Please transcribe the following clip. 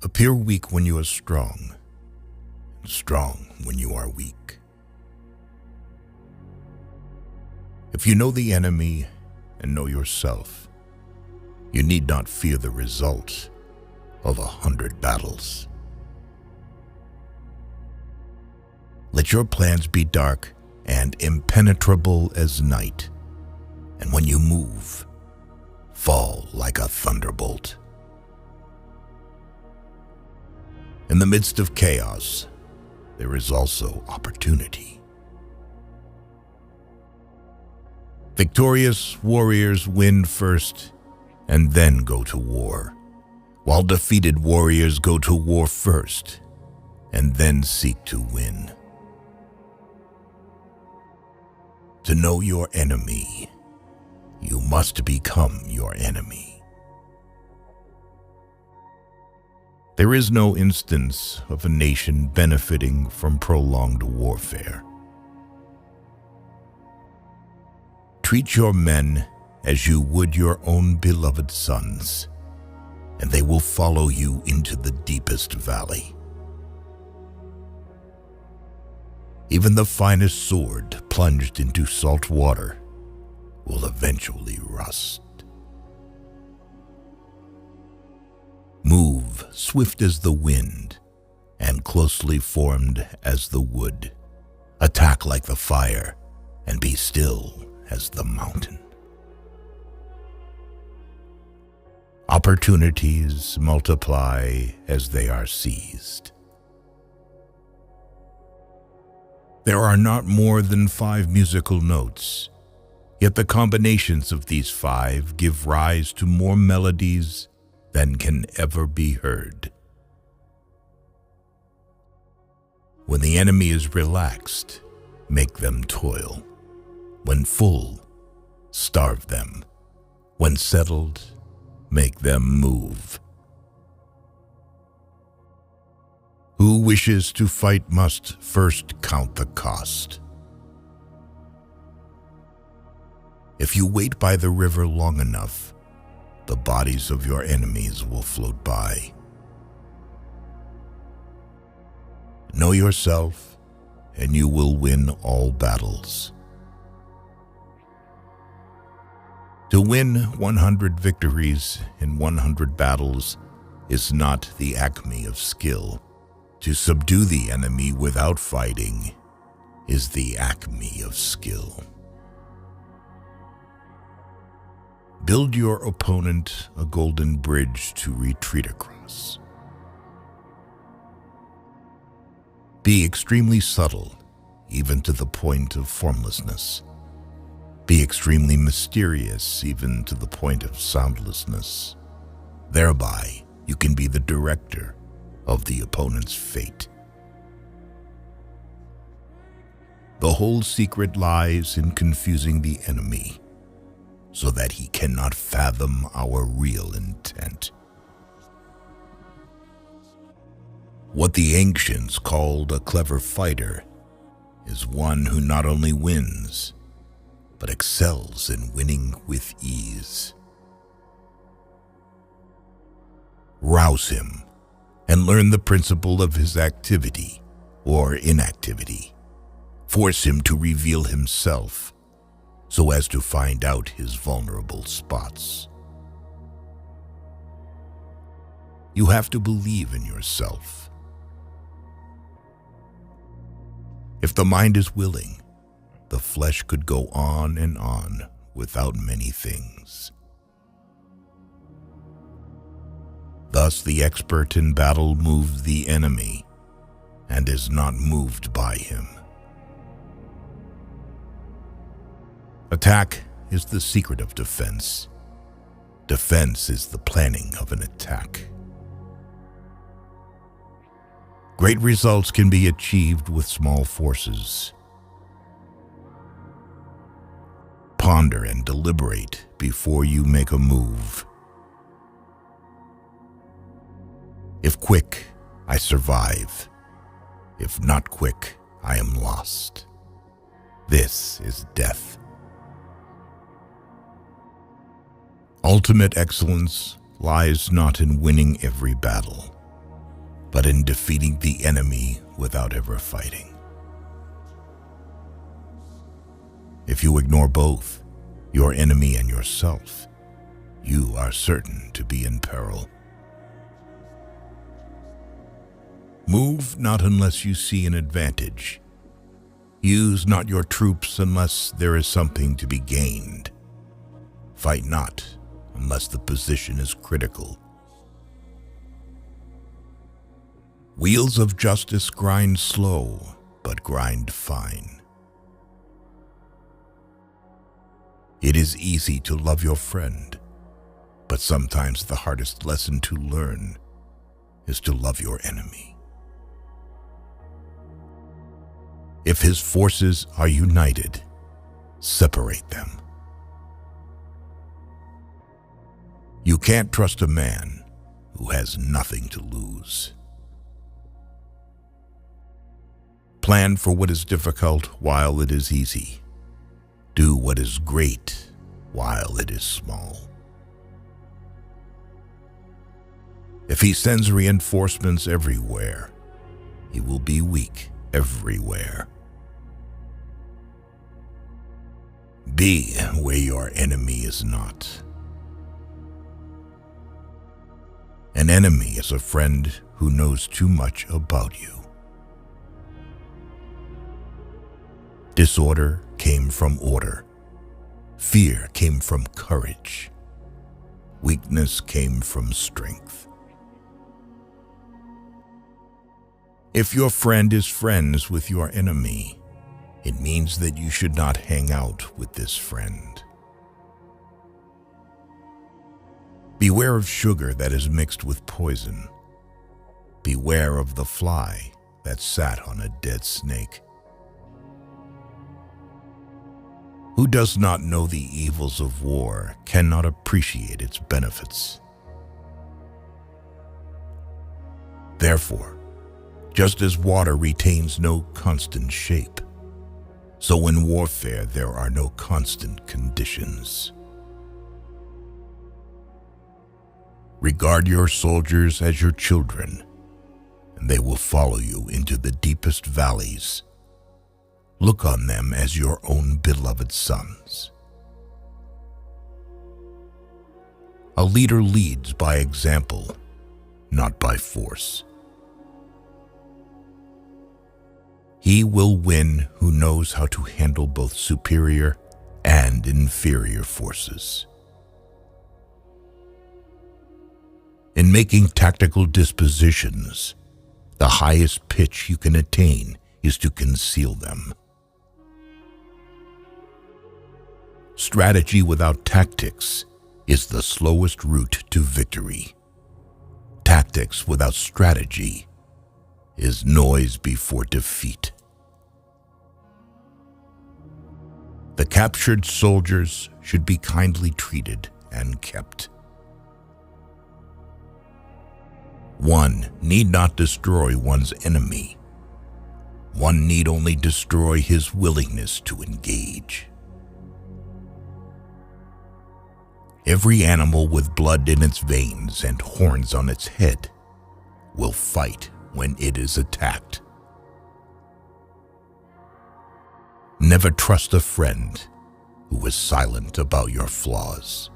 Appear weak when you are strong, and strong when you are weak. If you know the enemy and know yourself, you need not fear the result of 100 battles. Let your plans be dark and impenetrable as night, and when you move, fall like a thunderbolt. In the midst of chaos, there is also opportunity. Victorious warriors win first and then go to war, while defeated warriors go to war first and then seek to win. To know your enemy, you must become your enemy. There is no instance of a nation benefiting from prolonged warfare. Treat your men as you would your own beloved sons, and they will follow you into the deepest valley. Even the finest sword plunged into salt water will eventually rust. Move swift as the wind and closely formed as the wood. Attack like the fire and be still as the mountain. Opportunities multiply as they are seized. There are not more than 5 musical notes, yet the combinations of these 5 give rise to more melodies than can ever be heard. When the enemy is relaxed, make them toil. When full, starve them. When settled, make them move. Who wishes to fight must first count the cost. If you wait by the river long enough, the bodies of your enemies will float by. Know yourself, and you will win all battles. To win 100 victories in 100 battles is not the acme of skill. To subdue the enemy without fighting is the acme of skill. Build your opponent a golden bridge to retreat across. Be extremely subtle, even to the point of formlessness. Be extremely mysterious, even to the point of soundlessness. Thereby, you can be the director of the opponent's fate. The whole secret lies in confusing the enemy, so that he cannot fathom our real intent. What the ancients called a clever fighter is one who not only wins, but excels in winning with ease. Rouse him and learn the principle of his activity or inactivity. Force him to reveal himself so as to find out his vulnerable spots. You have to believe in yourself. If the mind is willing, the flesh could go on and on without many things. Thus the expert in battle moves the enemy and is not moved by him. Attack is the secret of defense. Defense is the planning of an attack. Great results can be achieved with small forces. Ponder and deliberate before you make a move. If quick, I survive. If not quick, I am lost. This is death. Ultimate excellence lies not in winning every battle, but in defeating the enemy without ever fighting. If you ignore both, your enemy and yourself, you are certain to be in peril. Move not unless you see an advantage. Use not your troops unless there is something to be gained. Fight not unless the position is critical. Wheels of justice grind slow, but grind fine. It is easy to love your friend, but sometimes the hardest lesson to learn is to love your enemy. If his forces are united, separate them. You can't trust a man who has nothing to lose. Plan for what is difficult while it is easy. Do what is great while it is small. If he sends reinforcements everywhere, he will be weak everywhere. Be where your enemy is not. An enemy is a friend who knows too much about you. Disorder came from order. Fear came from courage. Weakness came from strength. If your friend is friends with your enemy, it means that you should not hang out with this friend. Beware of sugar that is mixed with poison. Beware of the fly that sat on a dead snake. Who does not know the evils of war cannot appreciate its benefits. Therefore, just as water retains no constant shape, so in warfare there are no constant conditions. Regard your soldiers as your children, and they will follow you into the deepest valleys. Look on them as your own beloved sons. A leader leads by example, not by force. He will win who knows how to handle both superior and inferior forces. In making tactical dispositions, the highest pitch you can attain is to conceal them. Strategy without tactics is the slowest route to victory. Tactics without strategy is noise before defeat. The captured soldiers should be kindly treated and kept. One need not destroy one's enemy. One need only destroy his willingness to engage. Every animal with blood in its veins and horns on its head will fight when it is attacked. Never trust a friend who is silent about your flaws.